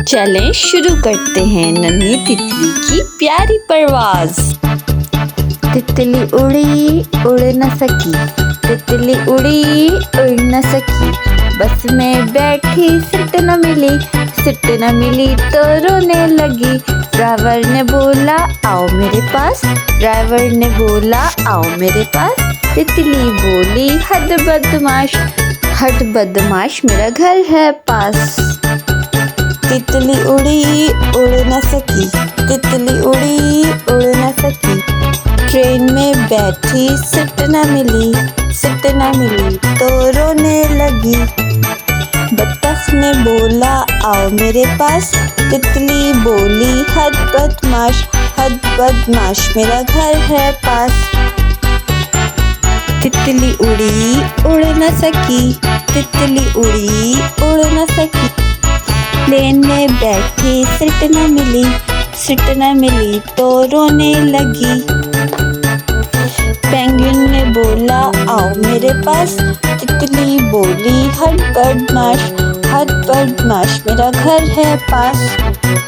चलें शुरू करते हैं नन्ही तितली की प्यारी परवाज। तितली उड़ी उड़ न सकी, तितली उड़ी उड़ न सकी, बस में बैठी सीट न मिली, सीट न मिली तो रोने लगी। ड्राइवर ने बोला आओ मेरे पास, ड्राइवर ने बोला आओ मेरे पास। तितली बोली हद बदमाश, हद बदमाश मेरा घर है पास। तितली उड़ी उड़ न सकी, तितली उड़ी उड़ न सकी, ट्रेन में बैठी सीट न मिली, सीट न मिली तो रोने लगी। बत्तख ने बोला आओ मेरे पास, तितली बोली हद बदमाश, हद बदमाश मेरा घर है पास। तितली उड़ी उड़ न सकी, तितली उड़ी उड़ न सकी, प्लेन में बैठी सीट न मिली, सीट न मिली तो रोने लगी। पेंगुइन ने बोला आओ मेरे पास, तितली बोली हद बदमाश, हद बदमाश मेरा घर है पास।